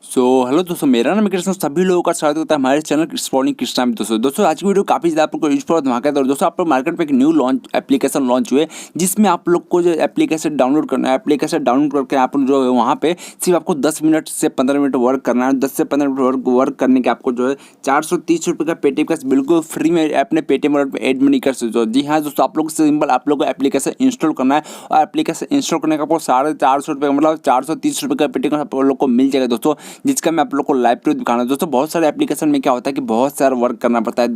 Hello दोस्तों, मेरा नाम है कृष्ण। सभी लोगों का स्वागत होता है हमारे चैनल एक्सप्लोरिंग कृष्णा में। दोस्तों आज की वीडियो काफ़ी ज़्यादा आपको यूजफुल और धमाकेदार। दोस्तों आप लोग मार्केट में एक न्यू एप्लीकेशन लॉन्च हुए, जिसमें आप लोग को जो एप्लीकेशन डाउनलोड करना है, एप्लीकेशन डाउनलोड करके आप जो है वहाँ पे सिर्फ आपको 10 मिनट से 15 मिनट वर्क करना है। 10 से 15 मिनट वर्क करने के आपको जो है 430 रुपये का पेटीएम कैश बिल्कुल फ्री में अपने पेटीएम वॉलेट में ऐड मनी कर सकते हो। जी हाँ दोस्तों, आप लोग सिंपल आप लोग को एप्लीकेशन इंस्टॉल करना है और एप्लीकेशन इंस्टॉल करने का आपको 450 रुपये मतलब 430 रुपये का पेटीएम आप लोग को मिल जाएगा दोस्तों, जिसका मैं आप लोग को लाइव प्रूफ दिखाना है। दोस्तों बहुत सारे एप्लीकेशन में क्या होता है कि बहुत सारा वर्क करना पड़ता है,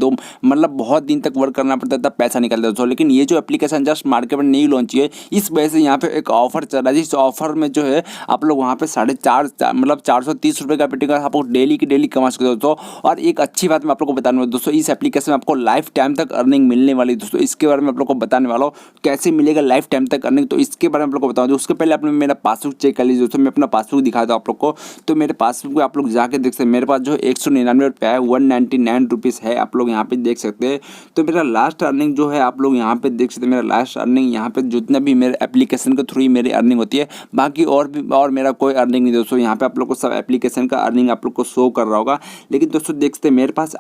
बहुत दिन तक वर्क करना पड़ता है तब पैसा निकलता है दोस्तों। लेकिन ये जो एप्लीकेशन जस्ट मार्केट में नहीं लॉन्च हुई है, इस वजह से यहाँ पे एक ऑफर चल रहा है। जिस ऑफर में जो है आप लोग वहाँ पे 430 रुपये का पेटीएम आप लोग डेली की डेली कमा सकते हो दोस्तों। और एक अच्छी बात मैं आप लोग को बताने वाला दोस्तों, इस एप्लीकेशन में आपको लाइफ टाइम तक अर्निंग मिलने वाली है दोस्तों। इसके बारे में आप लोग को बताने वाला हूँ कैसे मिलेगा लाइफ टाइम तक अर्निंग, तो इसके बारे में आप लोग को बताऊँ। उसके पहले आपने मेरा पासबुक चेक कर लीजिए दोस्तों। मैं अपना पासबुक दिखाता हूँ आप लोग को। तो मेरे पासबुक को आप लोग जाके देख सकते हैं। मेरे पास जो 199 रुपये है, 199 रुपीज़ है, आप लोग यहाँ पे देख सकते हैं। तो मेरा लास्ट अर्निंग जो है आप लोग यहाँ पे देख सकते हैं। मेरा लास्ट अर्निंग यहाँ पे जितना भी मेरे एप्लीकेशन के थ्रू ही मेरी अर्निंग होती है, बाकी और मेरा कोई अर्निंग नहीं दोस्तों। यहाँ पे आप लोग को सब एप्लीकेशन का अर्निंग आप लोग को शो कर रहा होगा। लेकिन दोस्तों देख सकते हैं मेरे पास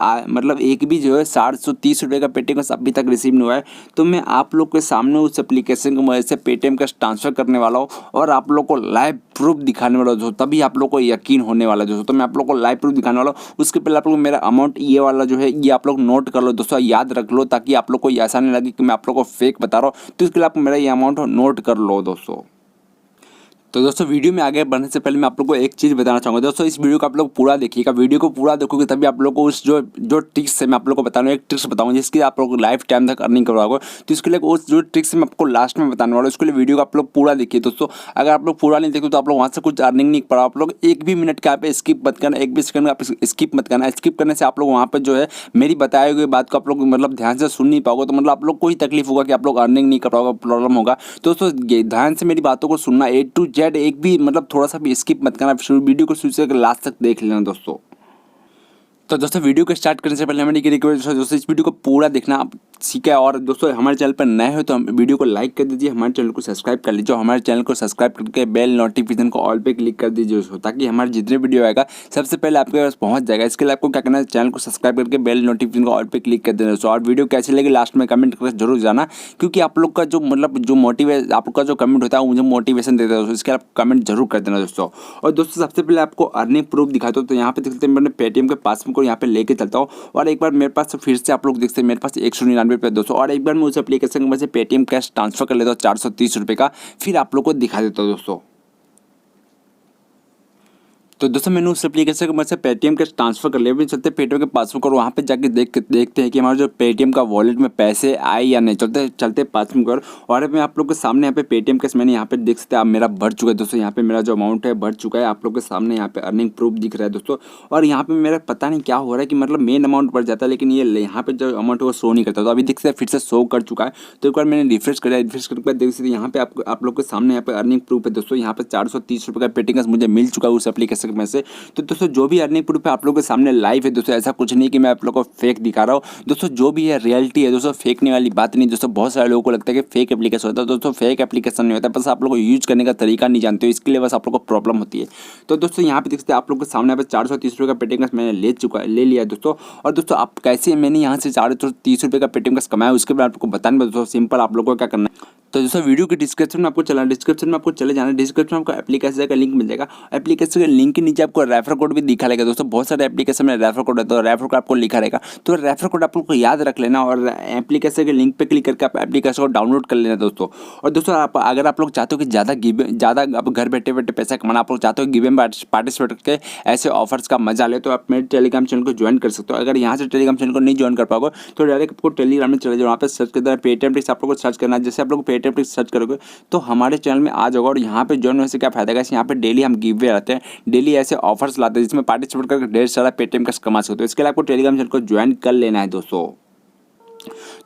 एक भी जो है 430 रुपये का पेटीएम का अभी तक रिसीव नहीं हुआ है। तो मैं आप लोग के सामने उस एप्लीकेशन की मदद से पेटीएम का ट्रांसफर करने वाला हूँ और आप लोग को लाइव प्रूफ दिखाने वाला दोस्तों, तभी आप लोग को यकीन होने वाला दोस्तों। तो मैं आप लोग को लाइव प्रूफ दिखाने वाला हूँ। उसके पहले आप लोग मेरा अमाउंट ये वाला जो है ये आप लोग नोट कर लो दोस्तों, याद रख लो, ताकि आप लोग को ऐसा नहीं लगे कि मैं आप लोग को फेक बता रहा हूँ। तो इसके लिए आप मेरा ये अमाउंट नोट कर लो दोस्तों। तो दोस्तों वीडियो में आगे बढ़ने से पहले मैं आप लोग को एक चीज़ बताना चाहूँगा दोस्तों। इस वीडियो को आप लोग पूरा देखिएगा, वीडियो को पूरा देखोगे तभी आप लोग को उस जो ट्रिक्स है मैं आप लोग को बता रहा हूँ, एक ट्रिक्स बताऊँगा जिसकी आप लोग लाइफ टाइम तक अर्निंग करवाओगे। तो इसके लिए उस जो ट्रिक्स मैं आपको लास्ट में बताने वाला हूँ, उसके लिए वीडियो को आप लोग पूरा देखिए दोस्तों। अगर आप लोग पूरा नहीं देखते तो आप लोग वहाँ से कुछ अर्निंग नहीं पड़ा। आप लोग एक भी मिनट का आप स्किप मत करना, एक भी सेकंड का आप स्किप मत करना। स्किप करने से आप लोग वहाँ पर जो है मेरी बताई हुई बात को आप लोग ध्यान से सुन नहीं पाओगे, तो आप लोग को ही तकलीफ होगा कि आप लोग अर्निंग नहीं कर पाओगे, प्रॉब्लम होगा। तो दोस्तों ध्यान से मेरी बातों को सुनना, A to Z एक भी थोड़ा सा भी स्किप मत करना, वीडियो को शुरू से लास्ट तक देख लेना दोस्तों। तो दोस्तों वीडियो को स्टार्ट करने से पहले हमारी रिक्वेस्ट है दोस्तों, इस वीडियो को पूरा देखना आप, ठीक है। और दोस्तों हमारे चैनल पर नए हो तो हम वीडियो को लाइक कर दीजिए, हमारे चैनल को सब्सक्राइब कर लीजिए। हमारे चैनल को सब्सक्राइब करके बेल नोटिफिकेशन को ऑल पे क्लिक कर दीजिए दोस्तों, ताकि हमारे जितने वीडियो आएगा सबसे पहले आपके पास पहुंच जाएगा। इसके लिए आपको क्या करना है, चैनल को सब्सक्राइब करके बेल नोटिफिकेशन को ऑल पे क्लिक कर देना दोस्तों। और वीडियो कैसी लगी लास्ट में कमेंट करके जरूर जाना, क्योंकि आप लोग का जो मोटिवेशन आपका जो कमेंट होता है मुझे मोटिवेशन देता है दोस्तों। इसके लिए आप कमेंट जरूर कर देना दोस्तों। और दोस्तों सबसे पहले आपको अर्निंग प्रूफ दिखाता हूँ। तो यहाँ पे देख सकते हैं मैंने पेटीएम के पासबुक को यहाँ पे लेके चलता हूँ। और एक बार मेरे पास फिर से आप लोग देख सकते हैं मेरे पास 199 रुपये दोस्तों। और एक बार मैं उस एप्लीकेशन की वजह से पेटीएम कैश ट्रांसफर कर लेता हूँ 430 रुपये का, फिर आप लोग को दिखा देता हूँ दोस्तों। तो दोस्तों मैंने उस एप्लीकेशन की मदद से पेटीएम के ट्रांसफर कर लिया। भी चलते पेटीएम के पासबुक और वहाँ पे जाके देखते हैं कि हमारे जो पेटीएम का वॉलेट में पैसे आए या नहीं। चलते पासबुक और मैं आप लोग के सामने यहाँ पे पेटीएम कैश मैंने यहाँ पे देख सकते हैं आप मेरा बढ़ चुका है दोस्तों। यहाँ पे मेरा जो अमाउंट है बढ़ चुका है, आप लोग के सामने यहाँ पे अर्निंग प्रूफ दिख रहा है दोस्तों। और यहाँ पे मेरा पता नहीं क्या हो रहा है कि मेन अमाउंट बढ़ जाता है, लेकिन ये यहाँ पे जो अमाउंट है वो शो नहीं करता। तो अभी देख सकते फिर से शो कर चुका है। तो एक बार मैंने रिफ्रेश कर देख सकते यहाँ पे आप लोग के सामने यहाँ पे अर्निंग प्रूफ है दोस्तों। यहाँ पे 430 रुपये का पेटीएम कैश मुझे मिल चुका है उस एप्लीकेशन में से। तो दोस्तों जो भी अर्निंग प्रूफ है आप लोगों के सामने लाइव है दोस्तों, ऐसा कुछ नहीं कि मैं आप लोगों को फेक दिखा रहा हूँ दोस्तों। जो भी है रियलिटी है दोस्तों, फेकने वाली बात नहीं दोस्तों। बहुत सारे लोगों को लगता है कि फेक एप्लीकेशन होता है दोस्तों, फेक एप्लीकेशन नहीं होता, बस आप लोग को यूज करने का तरीका नहीं जानते हो, इसके लिए बस आप लोग को प्रॉब्लम होती है। तो दोस्तों यहाँ पे देखते हैं आप लोग के सामने यहाँ पे 430 रुपये का पेटीएम कैश मैंने ले लिया है दोस्तों। और दोस्तों आप कैसे मैंने यहाँ से 430 रुपये का पेटीएम कैश कमाया उसके बाद आपको बताने दोस्तों। सिंपल आप लोगों को क्या करना है, तो दोस्तों वीडियो के डिस्क्रिप्शन में आपको चले जाना। डिस्क्रिप्शन में आपको एप्लीकेशन का लिंक मिल जाएगा। एप्लीकेशन के लिंक के नीचे आपको रेफर कोड भी दिखा रहेगा दोस्तों। बहुत सारे एप्लीकेशन में रेफर कोड है, तो रेफर कोड आपको लिखा रहेगा। तो रेफर कोड आप लोग को याद रख लेना और एप्लीकेशन के लिंक पे क्लिक करके आप एप्लीकेशन को डाउनलोड कर लेना दोस्तों। और दोस्तों अगर आप लोग चाहते हो कि ज़्यादा आप घर बैठे पैसा कमाना, आप लोग चाहते हो गिव में पार्टिसिपेट करके ऐसे ऑफर्स का मजा ले, तो आप मेरे टेलीग्राम चैनल को ज्वाइन कर सकते हो। अगर यहाँ से टेलीग्राम चैनल को नहीं ज्वाइन कर पाओगे तो डायरेक्ट आपको टेलीग्राम में चले जाओ, वहाँ पे सर्च करना पेटीएम ट्रिक्स आप लोग को सर्च करना है। जैसे आप लोग पेटीएम ट्रिक्स सर्च करोगे तो हमारे चैनल में आ जाओगे। और यहाँ पे ज्वाइन होने से क्या फायदा है, यहाँ पे डेली हम गिव वे आते हैं, डेली ऐसे ऑफर्स लाते हैं जिसमें पार्टिसिपेट करके ढेर सारा पेटीएम कैश कमा सकते हो। इसके लिए आपको टेलीग्राम चैनल को ज्वाइन कर लेना है दोस्तों।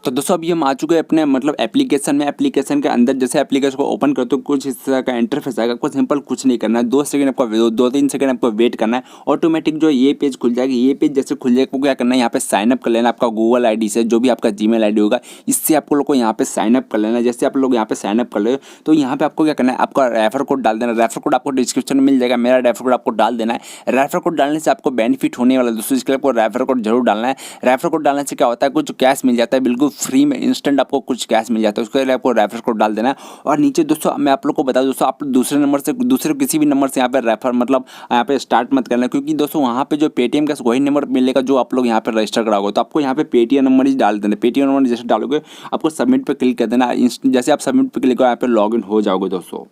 तो दोस्तों अब ये हम आ चुके हैं अपने मतलब एप्लीकेशन में। एप्लीकेशन के अंदर जैसे एप्लीकेशन को ओपन करते हो कुछ इस तरह का इंटरफेस आएगा। आपको सिंपल कुछ नहीं करना है, 2 सेकंड आपको 2-3 सेकंड आपको वेट करना है, ऑटोमेटिक जो ये पेज खुल जाएगी। ये पेज जैसे खुल जाएगा आपको क्या करना है, यहाँ पे साइन अप कर लेना आपका गूगल आईडी से, जो भी आपका जीमेल आईडी होगा इससे आपको लोग को यहाँ पे साइन अप कर लेना है। जैसे आप लोग यहाँ पे साइन अप कर ले तो यहाँ पे आपको क्या करना है, आपका रेफर कोड डाल देना। रेफर कोड आपको डिस्क्रिप्शन में मिल जाएगा, मेरा रेफर कोड आपको डाल देना है। रेफर कोड डालने से आपको बेनिफिट होने वाला है दोस्तों, इसके लिए आपको रेफर कोड जरूर डालना है। रेफर कोड डालने से क्या होता है, कुछ कैश मिल जाता है बिल्कुल फ्री में, इंस्टेंट आपको कुछ कैश मिल जाता है। उसके लिए आपको रेफर कोड डाल देना है। और नीचे दोस्तों मैं आप लोग को बता दूं दोस्तों, आप दूसरे नंबर से दूसरे किसी भी नंबर से यहाँ पे रेफर मतलब यहाँ पे स्टार्ट मत करना, क्योंकि दोस्तों वहाँ पे जो पेटीएम का वही नंबर मिलेगा जो आप लोग यहाँ पे रजिस्टर कराओगे। तो आपको यहाँ पे पेटीएम नंबर ही डाल देना। पेटीएम नंबर जैसे डालोगे आपको सबमिट पे क्लिक कर देना। जैसे आप सबमिट पे क्लिक करो यहाँ पे लॉगिन हो जाओगे दोस्तों।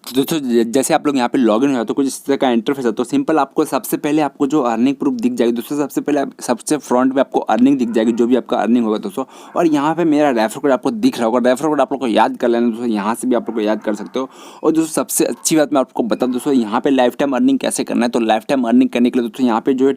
तो दोस्तों जैसे आप लोग यहाँ पे लॉगिन हो जाए तो कुछ इस तरह का इंटरफेस है। तो सिंपल आपको सबसे पहले आपको जो अर्निंग प्रूफ दिख जाएगी दोस्तों, सबसे पहले सबसे फ्रंट में आपको अर्निंग दिख जाएगी, जो भी आपका अर्निंग होगा दोस्तों। और यहाँ पे मेरा रेफर कोड आपको दिख रहा होगा। रेफर कोड आप लोग को याद कर लेना दोस्तों, यहाँ से भी आप लोग को याद कर सकते हो। और दोस्तों सबसे अच्छी बात मैं आपको बता दूँ दोस्तों, यहाँ पे लाइफ टाइम अर्निंग कैसे करना है। तो लाइफ टाइम अर्निंग करने के लिए दोस्तों यहाँ पे जो है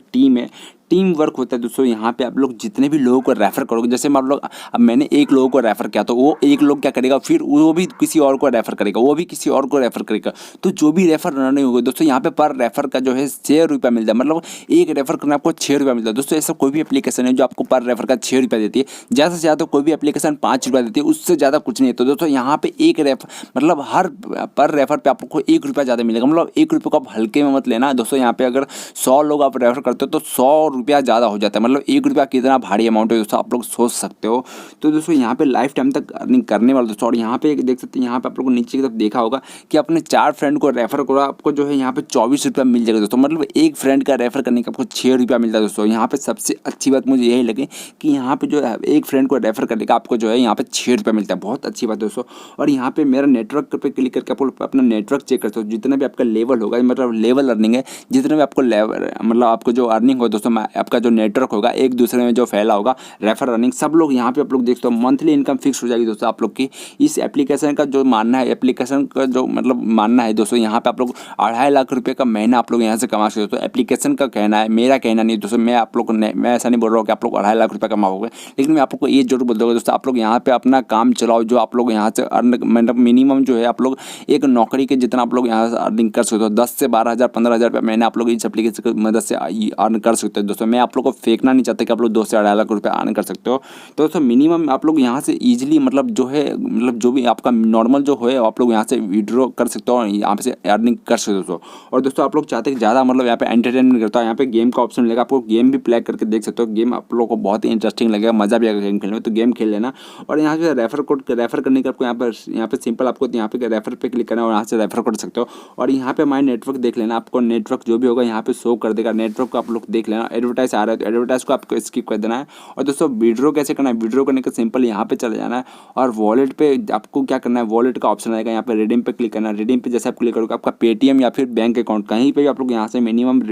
टीम वर्क होता है दोस्तों। यहाँ पे आप लोग जितने भी लोगों को रेफर करोगे, जैसे आप लोग अब मैंने एक लोगों को रेफर किया तो वो एक लोग क्या करेगा, फिर वो भी किसी और को रेफर करेगा, वो भी किसी और को रेफर करेगा। तो जो भी रेफर नहीं होगा दोस्तों, यहाँ पे पर रेफर का जो है 6 रुपया मिलता है, मतलब एक रेफर करना आपको 6 रुपया मिलता है दोस्तों। ऐसा कोई भी एप्लीकेशन है जो आपको पर रेफर का 6 रुपया देती है, ज़्यादा से ज़्यादा कोई भी एप्लीकेशन 5 रुपया देती है, उससे ज़्यादा कुछ नहीं है। तो दोस्तों यहाँ पे एक रेफर मतलब हर पर रेफर पे आपको 1 रुपया ज़्यादा मिलेगा, मतलब 1 रुपये को आप हल्के में मत लेना दोस्तों। यहाँ पे अगर 100 लोग आप रेफर करते हो तो 100 रुपया ज़्यादा हो जाता है, मतलब 1 रुपया कितना भारी अमाउंट है दोस्तों, आप लोग सोच सकते हो। तो दोस्तों यहाँ पे लाइफ टाइम तक अर्निंग करने वाले दोस्तों। और यहाँ पे देख सकते हैं, यहाँ पे आप लोगों को नीचे की तरफ देखा होगा कि अपने 4 फ्रेंड को रेफर करो, आपको जो है यहाँ पे 24 रुपया मिल जाएगा दोस्तों, मतलब एक फ्रेंड का रेफर करने का आपको 6 रुपया मिलता है दोस्तों। यहाँ पे सबसे अच्छी बात मुझे यही लगी कि यहाँ पे जो है एक फ्रेंड को रेफर करने का आपको जो है यहाँ पे 6 रुपया मिलता है, बहुत अच्छी बात है दोस्तों। और यहाँ पे मेरा नेटवर्क पे क्लिक करके आप अपना नेटवर्क चेक करते हो, जितना भी आपका लेवल होगा, मतलब लेवल अर्निंग है, जितना भी आपको लेवल मतलब आपको जो अर्निंग हो दोस्तों, आपका जो नेटवर्क होगा एक दूसरे में जो फैला होगा, रेफर अर्निंग सब लोग यहाँ पे आप लोग देखते हो, मंथली इनकम फिक्स हो जाएगी दोस्तों आप लोग की। इस एप्लीकेशन का जो मानना है, एप्लीकेशन का जो मतलब मानना है दोस्तों, यहाँ पे आप लोग 2.5 लाख रुपये का महीना आप लोग यहाँ से कमा सकते हो। तो एप्लीकेशन का कहना है, मेरा कहना नहीं दोस्तों। मैं आप लोग को मैं ऐसा नहीं बोल रहा हूँ कि आप लोग 2.5 लाख रुपये कमाओगे, लेकिन मैं आप लोग को ये जरूर बोल दूँगा दोस्तों, आप लोग यहाँ पे अपना काम चलाओ, जो आप लोग यहाँ से अर्न मतलब मिनिमम जो है आप लोग एक नौकरी के जितना आप लोग यहाँ से अर्निंग कर सकते हो, 10 से 12,000 15,000 रुपये महीना आप लोग इस एप्लीकेशन की मदद से अर्न कर सकते हो दोस्तों। मैं आप लोग को फेंकना नहीं चाहता कि आप लोग 2 से 2.5 लाख रुपये अर्न कर सकते हो। तो दोस्तों मिनिमम आप लोग यहाँ से ईजिली मतलब जो है मतलब जो भी आपका नॉर्मल जो है आप लोग यहाँ से विड्रॉ कर सकते हो और यहाँ से अर्निंग कर सकते हो दोस्तों। और दोस्तों आप लोग चाहते हैं ज़्यादा मतलब यहाँ पे एंटरटेनमेंट करता है, यहाँ पे गेम का ऑप्शन मिलेगा, आपको गेम भी प्ले करके देख सकते हो। गेम आप लोग को बहुत ही इंटरेस्टिंग लगेगा, मज़ा भी आएगा गेम खेलने में, तो गेम खेल लेना। और यहाँ से रेफर कोड रेफर करने का आपको यहाँ पे सिंपल आपको यहाँ पे रेफर पे क्लिक करना है और यहाँ से रेफर कर सकते हो। और यहाँ पे माई नेटवर्क देख लेना, आपको नेटवर्क जो भी होगा यहाँ पे शो कर देगा, नेटवर्क को आप लोग देख लेना। एडवर्टाइज आ रहा है तो एडवर्टाइज को आपको स्किप कर देना है। और दोस्तों विड्रॉ कैसे करना है, विड्रॉ करने का सिंपल यहाँ पे चले जाना है और वॉलेट पे आपको क्या करना है, वॉलेट का ऑप्शन आएगा, यहाँ पे रिडीम पे क्लिक करना है। रिडीम पे जैसे आप क्लिक करोगे आपका पेटीएम या फिर बैंक अकाउंट कहीं पे भी आप लोग यहाँ से मिनिमम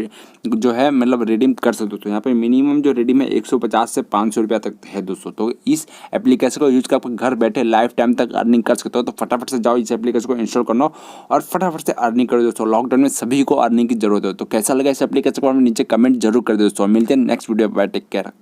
जो है मतलब रिडीम कर सकते हो। तो यहाँ पे मिनिमम जो रिडीम है 150 से 500 रुपया तक है दोस्तों। तो इस एप्लीकेशन को यूज कर आप घर बैठे लाइफ टाइम तक अर्निंग कर सकते हो। तो फटाफट से जाओ इस एप्लीकेशन को इंस्टॉल करना और फटाफट से अर्निंग करो दोस्तों। लॉकडाउन में सभी को अर्निंग की जरूरत है। तो कैसा लगा इस एप्लीकेशन को नीचे कमेंट जरूर कर दो दोस्तों। मिलते हैं नेक्स्ट वीडियो पर, टेक केयर।